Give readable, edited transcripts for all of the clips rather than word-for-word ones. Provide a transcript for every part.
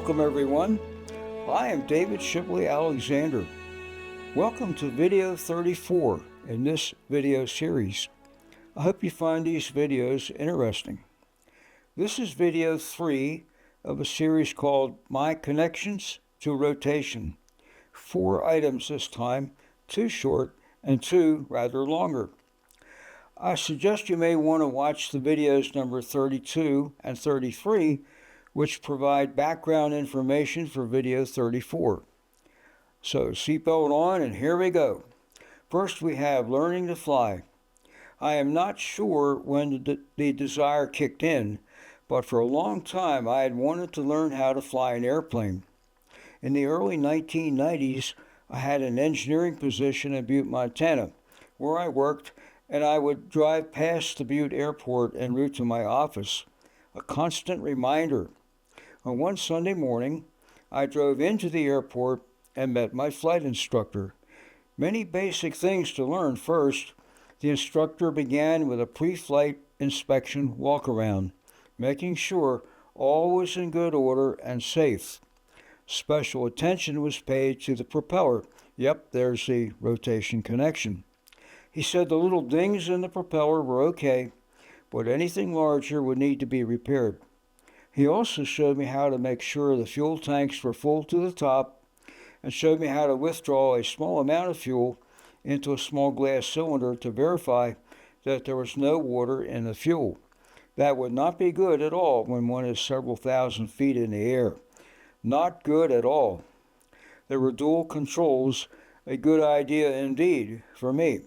Welcome everyone. I am David Shipley Alexander. Welcome to video 34 in this video series. I hope you find these videos interesting. This is video 3 of a series called My Connections to Rotation. 4 items this time, 2 short and 2 rather longer. I suggest you may want to watch the videos number 32 and 33, which provide background information for video 34. So seatbelt on and here we go. First we have learning to fly. I am not sure when the desire kicked in, but for a long time I had wanted to learn how to fly an airplane. In the early 1990s, I had an engineering position in Butte, Montana, where I worked, and I would drive past the Butte airport en route to my office, a constant reminder. On one Sunday morning, I drove into the airport and met my flight instructor. Many basic things to learn first. The instructor began with a pre-flight inspection walk-around, making sure all was in good order and safe. Special attention was paid to the propeller. Yep, there's the rotation connection. He said the little dings in the propeller were okay, but anything larger would need to be repaired. He also showed me how to make sure the fuel tanks were full to the top and showed me how to withdraw a small amount of fuel into a small glass cylinder to verify that there was no water in the fuel. That would not be good at all when one is several thousand feet in the air. Not good at all. There were dual controls, a good idea indeed for me.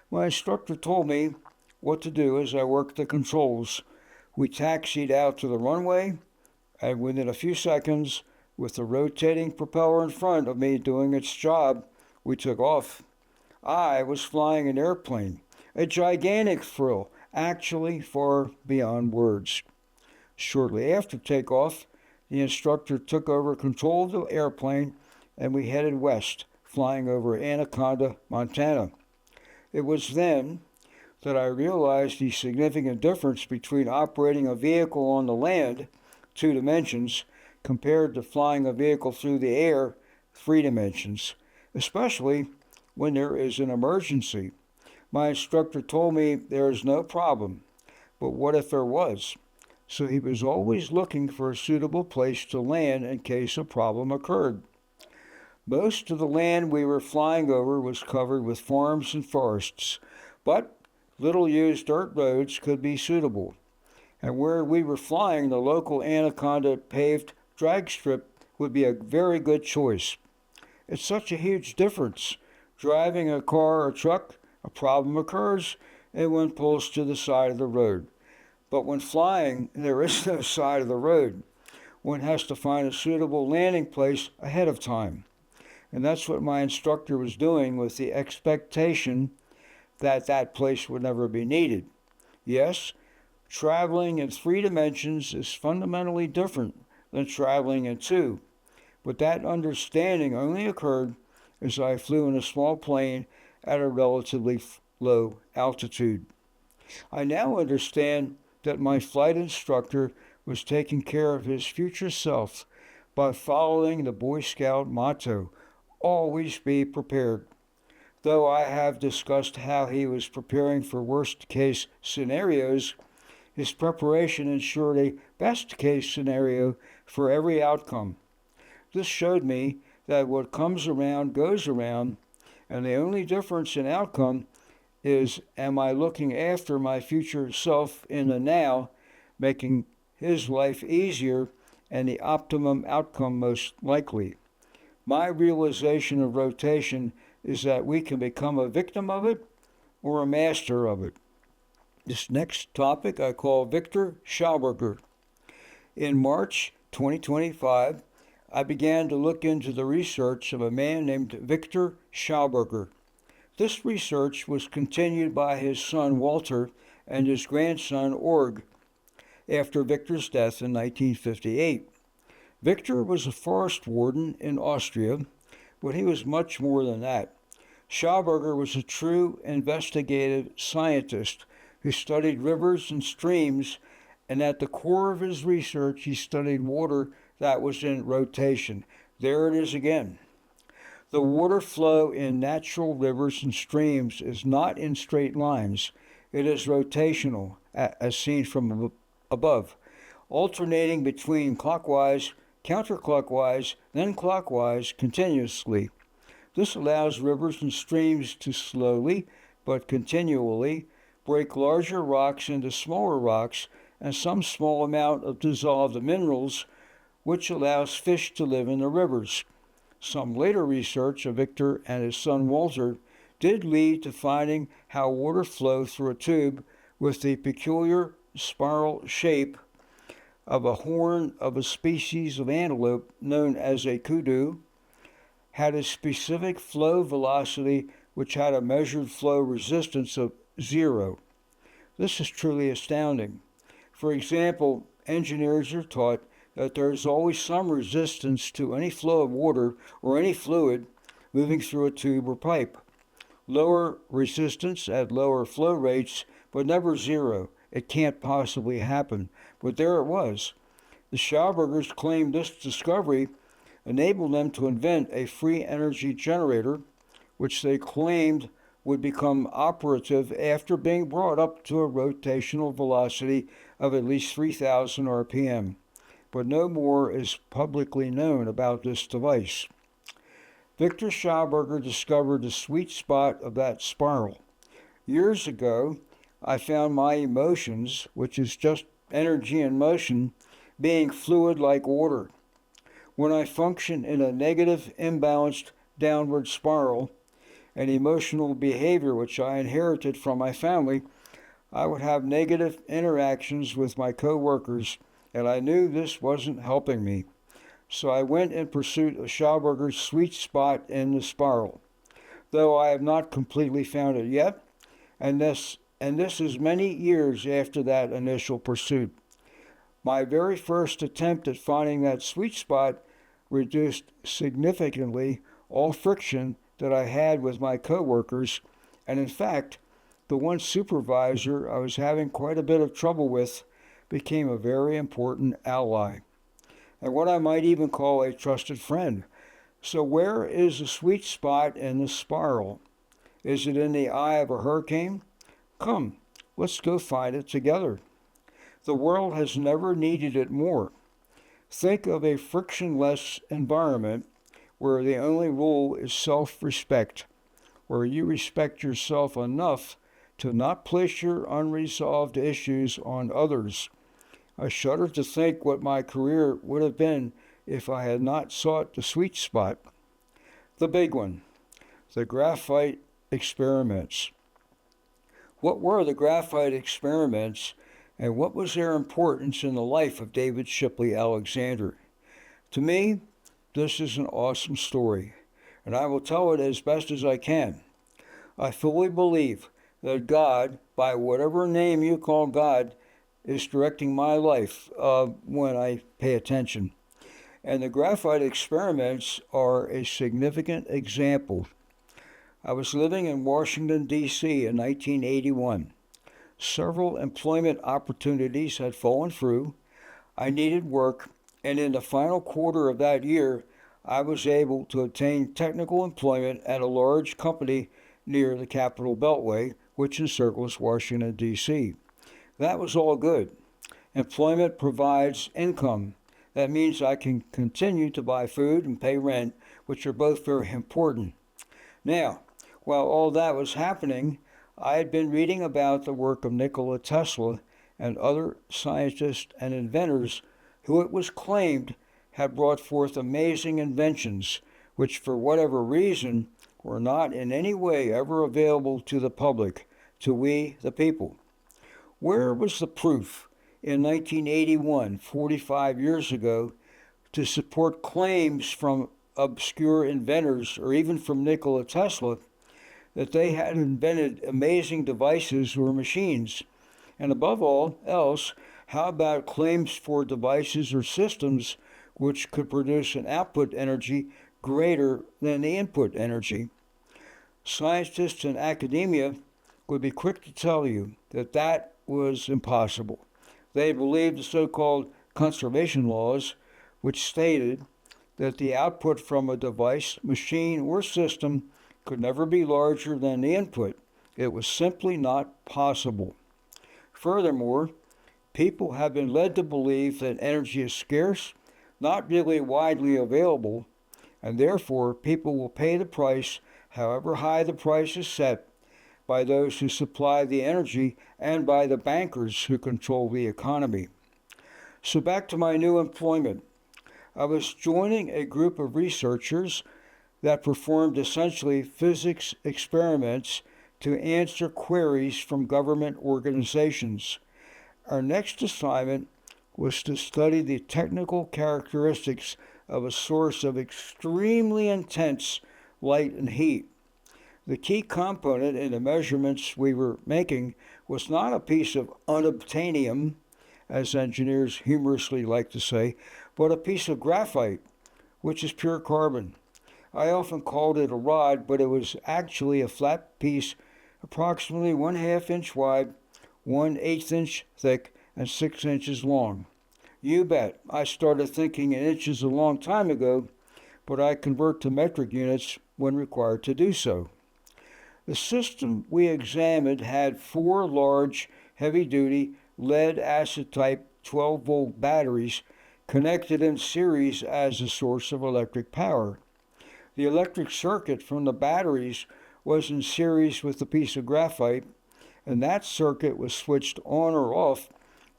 My instructor told me what to do as I worked the controls. We taxied out to the runway, and within a few seconds, with the rotating propeller in front of me doing its job, we took off. I was flying an airplane, a gigantic thrill, actually far beyond words. Shortly after takeoff, the instructor took over control of the airplane, and we headed west, flying over Anaconda, Montana. It was then that I realized the significant difference between operating a vehicle on the land, 2 dimensions, compared to flying a vehicle through the air, 3 dimensions, especially when there is an emergency. My instructor told me there is no problem, but what if there was? So he was always looking for a suitable place to land in case a problem occurred. Most of the land we were flying over was covered with farms and forests, but little used dirt roads could be suitable. And where we were flying, the local Anaconda paved drag strip would be a very good choice. It's such a huge difference. Driving a car or truck, a problem occurs, and one pulls to the side of the road. But when flying, there is no side of the road. One has to find a suitable landing place ahead of time. And that's what my instructor was doing with the expectation that place would never be needed. Yes, traveling in 3 dimensions is fundamentally different than traveling in 2, but that understanding only occurred as I flew in a small plane at a relatively low altitude. I now understand that my flight instructor was taking care of his future self by following the Boy Scout motto, always be prepared. Though I have discussed how he was preparing for worst-case scenarios, his preparation ensured a best-case scenario for every outcome. This showed me that what comes around goes around, and the only difference in outcome is, am I looking after my future self in the now, making his life easier and the optimum outcome most likely? My realization of rotation is that we can become a victim of it or a master of it. This next topic I call Victor Schauberger. In March 2025, I began to look into the research of a man named Victor Schauberger. This research was continued by his son Walter and his grandson Org after Victor's death in 1958. Victor was a forest warden in Austria, but he was much more than that. Schauberger was a true investigative scientist who studied rivers and streams, and at the core of his research he studied water that was in rotation. There it is again. The water flow in natural rivers and streams is not in straight lines. It is rotational, as seen from above, alternating between clockwise, counterclockwise, then clockwise continuously. This allows rivers and streams to slowly, but continually, break larger rocks into smaller rocks and some small amount of dissolved minerals, which allows fish to live in the rivers. Some later research of Victor and his son Walter did lead to finding how water flows through a tube with the peculiar spiral shape of a horn of a species of antelope known as a kudu, had a specific flow velocity which had a measured flow resistance of 0. This is truly astounding. For example, engineers are taught that there is always some resistance to any flow of water or any fluid moving through a tube or pipe. Lower resistance at lower flow rates, but never 0. It can't possibly happen. But there it was. The Schaubergers claimed this discovery enabled them to invent a free energy generator, which they claimed would become operative after being brought up to a rotational velocity of at least 3,000 RPM. But no more is publicly known about this device. Victor Schauberger discovered the sweet spot of that spiral. Years ago, I found my emotions, which is just energy in motion, being fluid like water. When I function in a negative, imbalanced downward spiral, an emotional behavior which I inherited from my family, I would have negative interactions with my co-workers, and I knew this wasn't helping me. So I went in pursuit of Schauberger's sweet spot in the spiral, though I have not completely found it yet, and this is many years after that initial pursuit. My very first attempt at finding that sweet spot reduced significantly all friction that I had with my coworkers, and in fact, the one supervisor I was having quite a bit of trouble with became a very important ally, and what I might even call a trusted friend. So where is the sweet spot in the spiral? Is it in the eye of a hurricane? Come, let's go find it together. The world has never needed it more. Think of a frictionless environment where the only rule is self-respect, where you respect yourself enough to not place your unresolved issues on others. I shudder to think what my career would have been if I had not sought the sweet spot. The big one, the graphite experiments. What were the graphite experiments, and what was their importance in the life of David Shipley Alexander? To me, this is an awesome story, and I will tell it as best as I can. I fully believe that God, by whatever name you call God, is directing my life when I pay attention. And the graphite experiments are a significant example. I was living in Washington, D.C. in 1981. Several employment opportunities had fallen through. I needed work, and in the final quarter of that year, I was able to obtain technical employment at a large company near the Capitol Beltway, which encircles Washington, D.C. That was all good. Employment provides income. That means I can continue to buy food and pay rent, which are both very important. Now, while all that was happening, I had been reading about the work of Nikola Tesla and other scientists and inventors who it was claimed had brought forth amazing inventions, which for whatever reason were not in any way ever available to the public, to we the people. Where was the proof in 1981, 45 years ago, to support claims from obscure inventors or even from Nikola Tesla that they had invented amazing devices or machines? And above all else, how about claims for devices or systems which could produce an output energy greater than the input energy? Scientists and academia would be quick to tell you that that was impossible. They believed the so-called conservation laws, which stated that the output from a device, machine, or system could never be larger than the input. It was simply not possible. Furthermore, people have been led to believe that energy is scarce, not really widely available, and therefore people will pay the price, however high the price is set, by those who supply the energy and by the bankers who control the economy. So back to my new employment. I was joining a group of researchers that performed essentially physics experiments to answer queries from government organizations. Our next assignment was to study the technical characteristics of a source of extremely intense light and heat. The key component in the measurements we were making was not a piece of unobtainium, as engineers humorously like to say, but a piece of graphite, which is pure carbon. I often called it a rod, but it was actually a flat piece approximately 1/2 inch wide, 1/8 inch thick, and 6 inches long. You bet, I started thinking in inches a long time ago, but I convert to metric units when required to do so. The system we examined had 4 large, heavy-duty, lead-acid type 12-volt batteries connected in series as a source of electric power. The electric circuit from the batteries was in series with a piece of graphite, and that circuit was switched on or off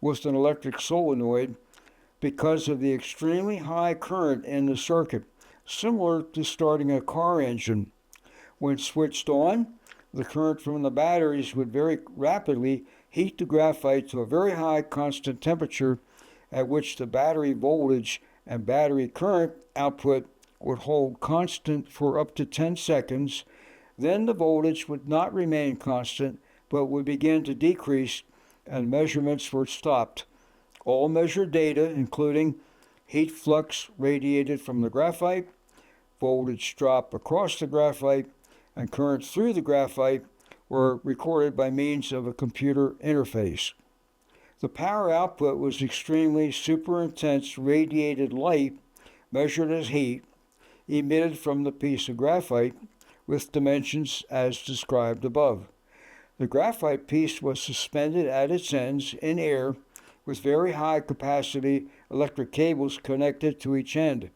with an electric solenoid because of the extremely high current in the circuit, similar to starting a car engine. When switched on, the current from the batteries would very rapidly heat the graphite to a very high constant temperature at which the battery voltage and battery current output would hold constant for up to 10 seconds. Then the voltage would not remain constant but would begin to decrease and measurements were stopped. All measured data, including heat flux radiated from the graphite, voltage drop across the graphite, and current through the graphite, were recorded by means of a computer interface. The power output was extremely super intense radiated light, measured as heat, emitted from the piece of graphite with dimensions as described above. The graphite piece was suspended at its ends in air with very high capacity electric cables connected to each end.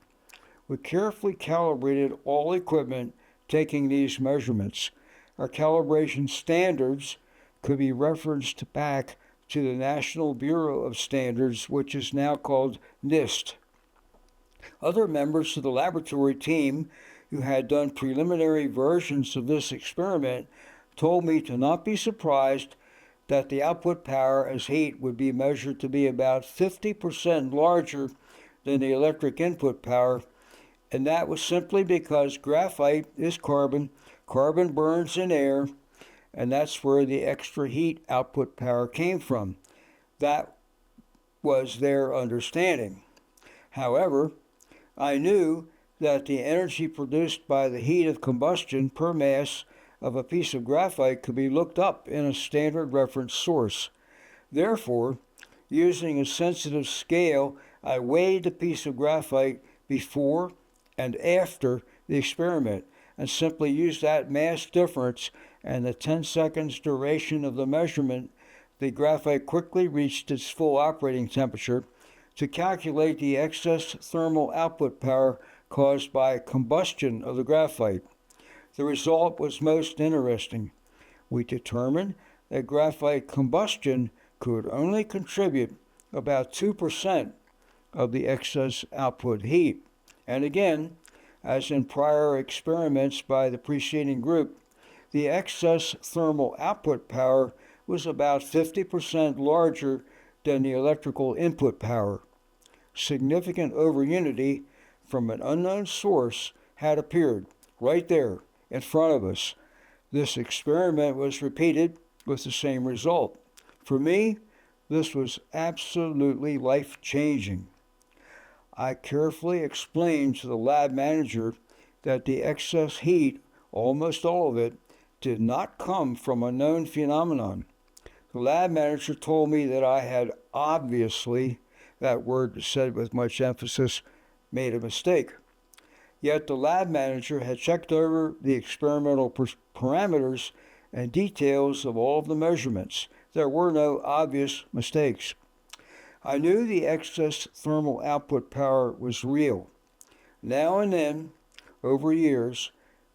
We carefully calibrated all equipment taking these measurements. Our calibration standards could be referenced back to the National Bureau of Standards, which is now called NIST. Other members of the laboratory team who had done preliminary versions of this experiment told me to not be surprised that the output power as heat would be measured to be about 50% larger than the electric input power, and that was simply because graphite is carbon, carbon burns in air, and that's where the extra heat output power came from. That was their understanding. However, I knew that the energy produced by the heat of combustion per mass of a piece of graphite could be looked up in a standard reference source. Therefore, using a sensitive scale, I weighed the piece of graphite before and after the experiment and simply used that mass difference and the 10 seconds duration of the measurement. The graphite quickly reached its full operating temperature to calculate the excess thermal output power caused by combustion of the graphite. The result was most interesting. We determined that graphite combustion could only contribute about 2% of the excess output heat. And again, as in prior experiments by the preceding group, the excess thermal output power was about 50% larger than the electrical input power. Significant overunity from an unknown source had appeared right there in front of us. This experiment was repeated with the same result. For me, this was absolutely life-changing. I carefully explained to the lab manager that the excess heat, almost all of it, did not come from a known phenomenon. The lab manager told me that I had obviously, that word was said with much emphasis, made a mistake. Yet the lab manager had checked over the experimental parameters and details of all of the measurements. There were no obvious mistakes. I knew the excess thermal output power was real. Now and then, over years,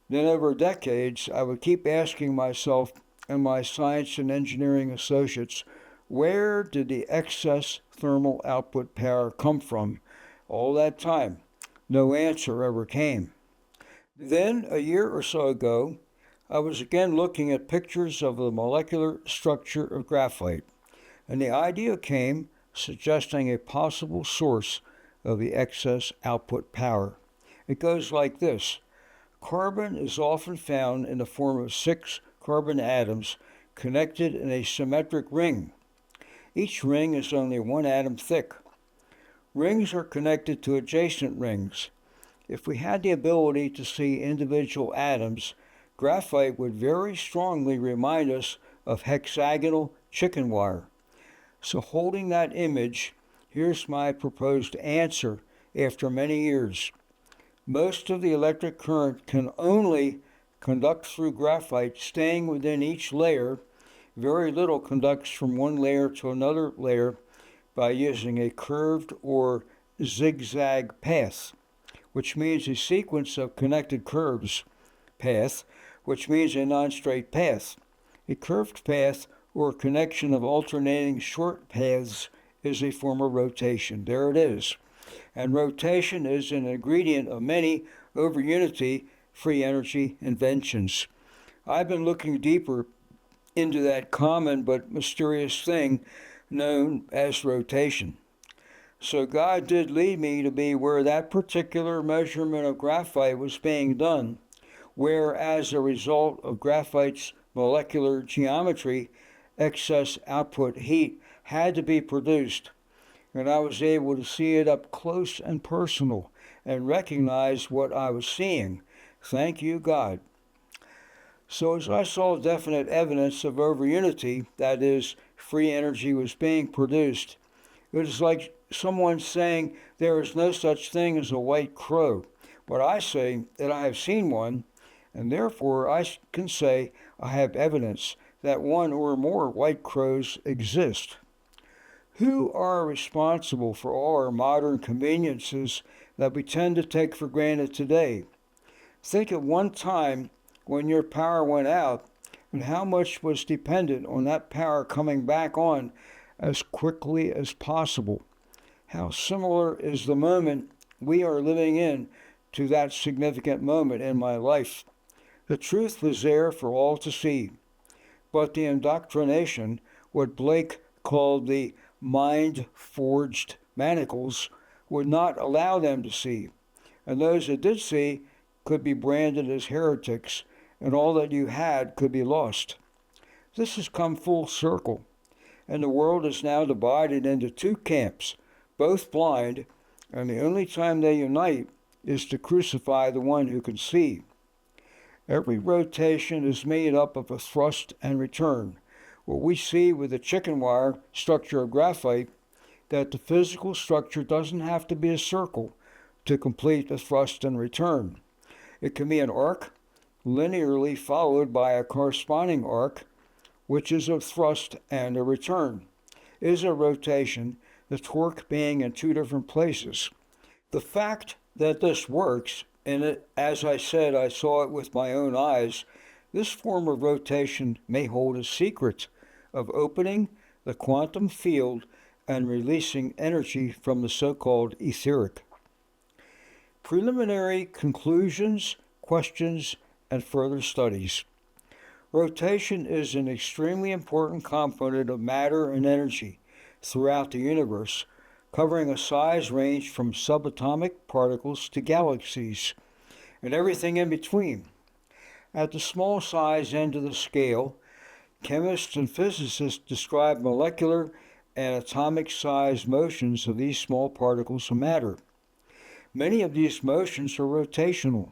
then over decades, I would keep asking myself and my science and engineering associates, where did the excess thermal output power come from? All that time, no answer ever came. Then, a year or so ago, I was again looking at pictures of the molecular structure of graphite, and the idea came suggesting a possible source of the excess output power. It goes like this. Carbon is often found in the form of 6 carbon atoms connected in a symmetric ring. Each ring is only 1 atom thick. Rings are connected to adjacent rings. If we had the ability to see individual atoms, graphite would very strongly remind us of hexagonal chicken wire. So holding that image, here's my proposed answer after many years. Most of the electric current can only conduct through graphite staying within each layer. Very little conducts from one layer to another layer by using a curved or zigzag path, which means a sequence of connected curves. Path, which means a non-straight path. A curved path or connection of alternating short paths is a form of rotation. There it is. And rotation is an ingredient of many over-unity free energy inventions. I've been looking deeper into that common but mysterious thing known as rotation. So God did lead me to be where that particular measurement of graphite was being done, where as a result of graphite's molecular geometry, excess output heat had to be produced. And I was able to see it up close and personal and recognize what I was seeing. Thank you, God. So as I saw definite evidence of overunity, that is, free energy was being produced, it was like someone saying there is no such thing as a white crow. But I say that I have seen one, and therefore I can say I have evidence that one or more white crows exist. Who are responsible for all our modern conveniences that we tend to take for granted today? Think of one time when your power went out and how much was dependent on that power coming back on as quickly as possible. How similar is the moment we are living in to that significant moment in my life. The truth was there for all to see, but the indoctrination, what Blake called the mind-forged manacles, would not allow them to see, and those that did see could be branded as heretics, and all that you had could be lost. This has come full circle, and the world is now divided into 2 camps, both blind, and the only time they unite is to crucify the one who can see. Every rotation is made up of a thrust and return. What we see with the chicken wire structure of graphite, that the physical structure doesn't have to be a circle to complete the thrust and return. It can be an arc, linearly followed by a corresponding arc, which is a thrust and a return. It is a rotation, the torque being in 2 different places. The fact that this works, and as I said, I saw it with my own eyes, this form of rotation may hold a secret of opening the quantum field and releasing energy from the so-called etheric. Preliminary conclusions, questions, and further studies. Rotation is an extremely important component of matter and energy throughout the universe, covering a size range from subatomic particles to galaxies, and everything in between. At the small size end of the scale, chemists and physicists describe molecular and atomic size motions of these small particles of matter. Many of these motions are rotational.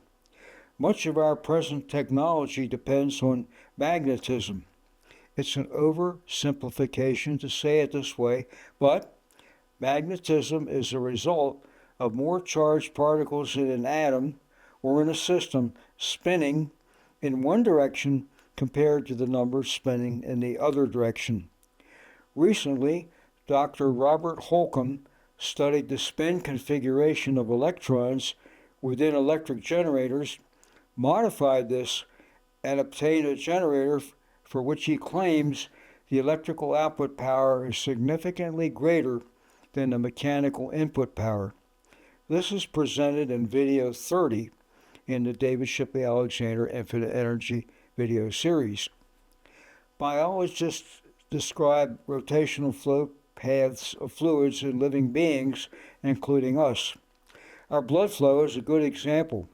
Much of our present technology depends on magnetism. It's an oversimplification to say it this way, but magnetism is a result of more charged particles in an atom or in a system spinning in one direction compared to the number spinning in the other direction. Recently, Dr. Robert Holcomb studied the spin configuration of electrons within electric generators, modified this, and obtained a generator for which he claims the electrical output power is significantly greater than the mechanical input power. This is presented in video 30 in the David Shipley Alexander Infinite Energy video series. Biologists describe rotational flow paths of fluids in living beings, including us. Our blood flow is a good example.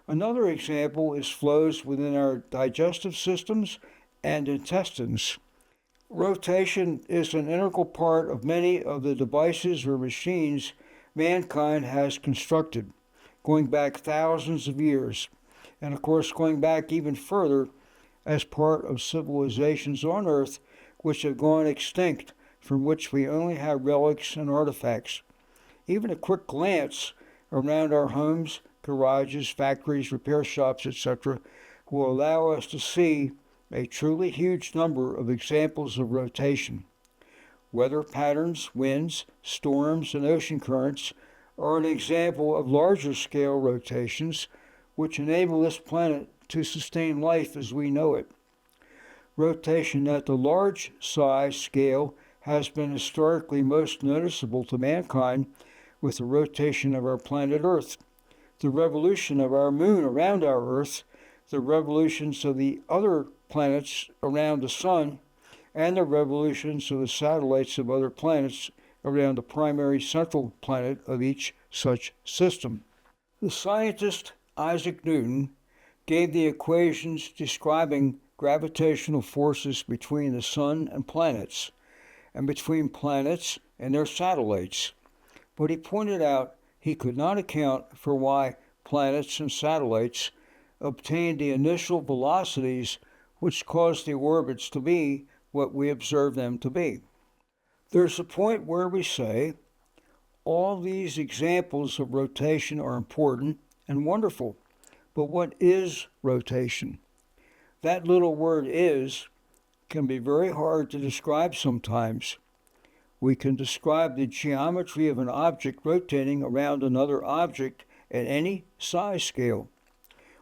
Another example is flows within our digestive systems and intestines. Rotation is an integral part of many of the devices or machines mankind has constructed, going back thousands of years, and of course going back even further as part of civilizations on Earth which have gone extinct, from which we only have relics and artifacts. Even a quick glance around our homes, garages, factories, repair shops, etc., will allow us to see a truly huge number of examples of rotation. Weather patterns, winds, storms, and ocean currents are an example of larger scale rotations which enable this planet to sustain life as we know it. Rotation at the large size scale has been historically most noticeable to mankind with the rotation of our planet Earth, the revolution of our moon around our Earth, the revolutions of the other planets around the sun, and the revolutions of the satellites of other planets around the primary central planet of each such system. The scientist Isaac Newton gave the equations describing gravitational forces between the sun and planets, and between planets and their satellites. But he pointed out he could not account for why planets and satellites obtained the initial velocities which caused the orbits to be what we observe them to be. There's a point where we say, all these examples of rotation are important and wonderful, but what is rotation? That little word is can be very hard to describe sometimes. We can describe the geometry of an object rotating around another object at any size scale.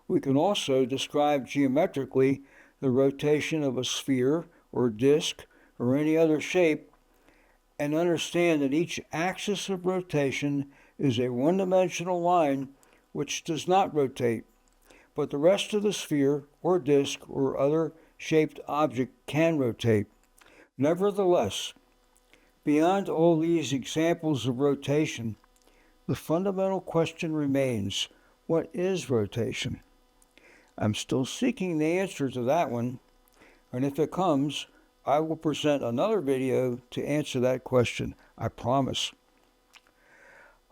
We can also describe geometrically the rotation of a sphere or disk or any other shape and understand that each axis of rotation is a one-dimensional line which does not rotate, but the rest of the sphere or disk or other shaped object can rotate. Nevertheless, beyond all these examples of rotation, the fundamental question remains, what is rotation? I'm still seeking the answer to that one, and if it comes, I will present another video to answer that question, I promise.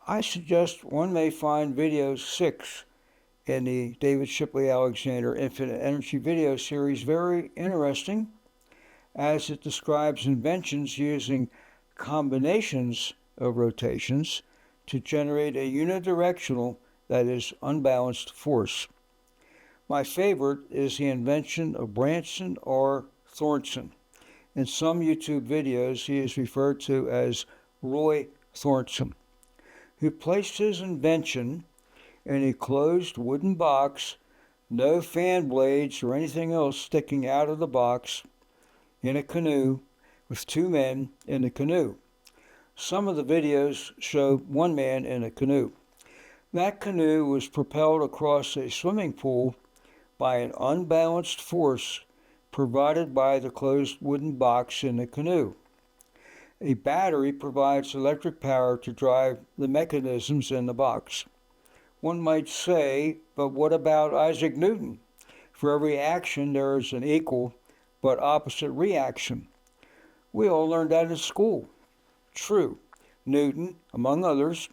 I suggest one may find video 6 in the David Shipley Alexander Infinite Energy video series very interesting, as it describes inventions using combinations of rotations to generate a unidirectional, that is, unbalanced force. My favorite is the invention of Branson R. Thornton. In some YouTube videos, he is referred to as Roy Thornton, who placed his invention in a closed wooden box, no fan blades or anything else sticking out of the box, in a canoe with two men in the canoe. Some of the videos show one man in a canoe. That canoe was propelled across a swimming pool by an unbalanced force provided by the closed wooden box in the canoe. A battery provides electric power to drive the mechanisms in the box. One might say, but what about Isaac Newton? For every action there is an equal but opposite reaction. We all learned that in school. True, Newton, among others,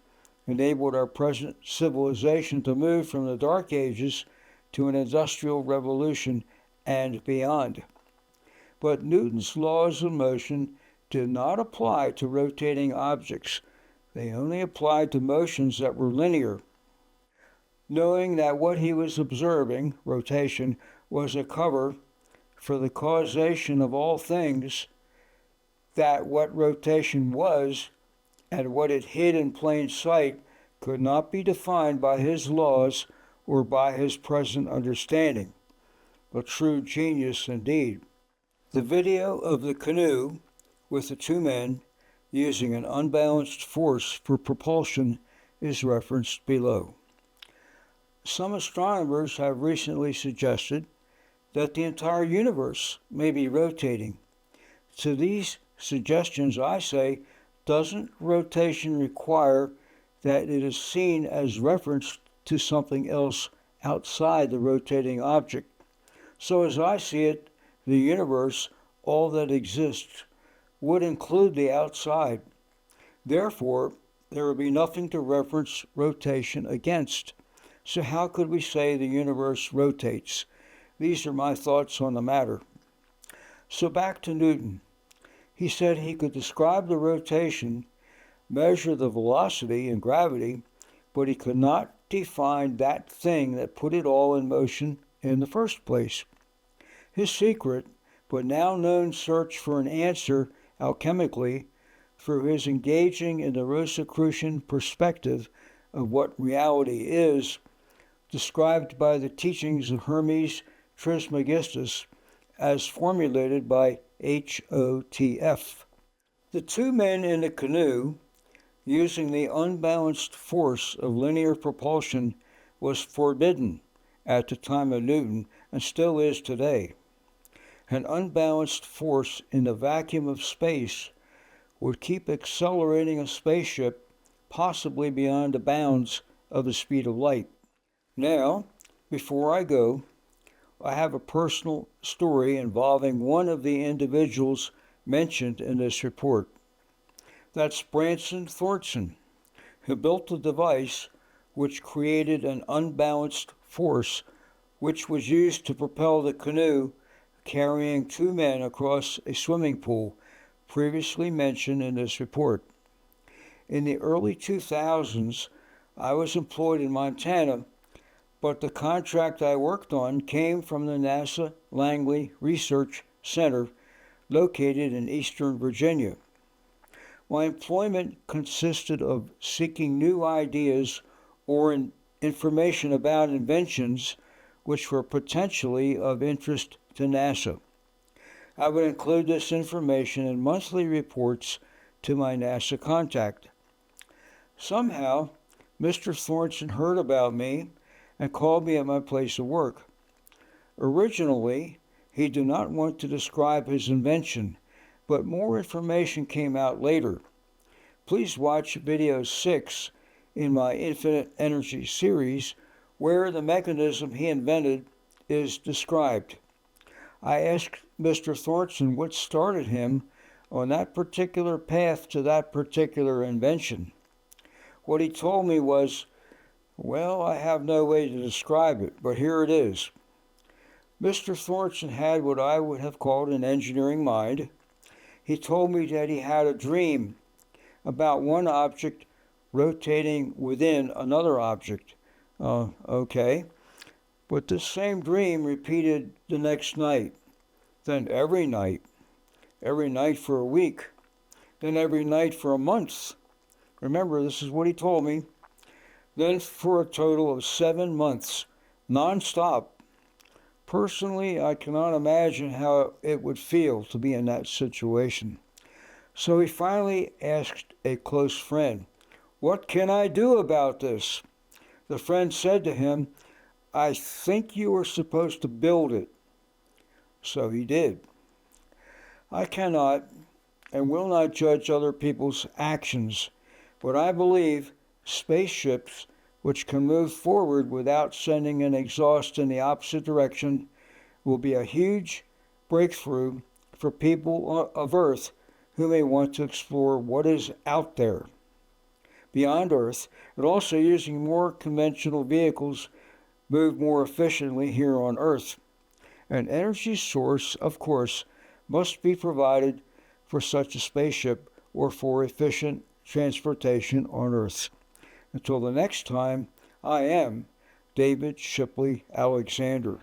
enabled our present civilization to move from the Dark Ages to an industrial revolution and beyond. But Newton's laws of motion did not apply to rotating objects, They only applied to motions that were linear. Knowing that what he was observing, rotation, was a cover for the causation of all things, that what rotation was and what it hid in plain sight could not be defined by his laws or by his present understanding. A true genius indeed. The video of the canoe with the two men using an unbalanced force for propulsion is referenced below. Some astronomers have recently suggested that the entire universe may be rotating. To these suggestions, I say, doesn't rotation require that it is seen as reference to something else outside the rotating object? So as I see it, the universe, all that exists, would include the outside. Therefore, there would be nothing to reference rotation against. So how could we say the universe rotates? These are my thoughts on the matter. So back to Newton. He said he could describe the rotation, measure the velocity and gravity, but he could not define that thing that put it all in motion in the first place. His secret, but now known search for an answer alchemically through his engaging in the Rosicrucian perspective of what reality is, described by the teachings of Hermes Trismegistus as formulated by HOTF. The two men in the canoe, using the unbalanced force of linear propulsion, was forbidden at the time of Newton and still is today. An unbalanced force in the vacuum of space would keep accelerating a spaceship possibly beyond the bounds of the speed of light. Now, before I go, I have a personal story involving one of the individuals mentioned in this report. That's Branson Thornton, who built a device which created an unbalanced force which was used to propel the canoe carrying two men across a swimming pool, previously mentioned in this report. In the early 2000s, I was employed in Montana, but the contract I worked on came from the NASA Langley Research Center located in Eastern Virginia. My employment consisted of seeking new ideas or information about inventions which were potentially of interest to NASA. I would include this information in monthly reports to my NASA contact. Somehow, Mr. Thornton heard about me and called me at my place of work. Originally, he did not want to describe his invention, but more information came out later. Please watch video 6 in my Infinite Energy series, where the mechanism he invented is described. I asked Mr. Thornton what started him on that particular path to that particular invention. What he told me was, well, I have no way to describe it, but here it is. Mr. Thornton had what I would have called an engineering mind. He told me that he had a dream about one object rotating within another object. Okay. But this same dream repeated the next night, then every night for a week, then every night for a month. Remember, this is what he told me. Then for a total of 7 months, non-stop. Personally, I cannot imagine how it would feel to be in that situation. So he finally asked a close friend, "What can I do about this?" The friend said to him, "I think you were supposed to build it." So he did. I cannot and will not judge other people's actions, but I believe spaceships which can move forward without sending an exhaust in the opposite direction will be a huge breakthrough for people of Earth who may want to explore what is out there beyond Earth, and also using more conventional vehicles move more efficiently here on Earth. An energy source, of course, must be provided for such a spaceship or for efficient transportation on Earth. Until the next time, I am David Shipley Alexander.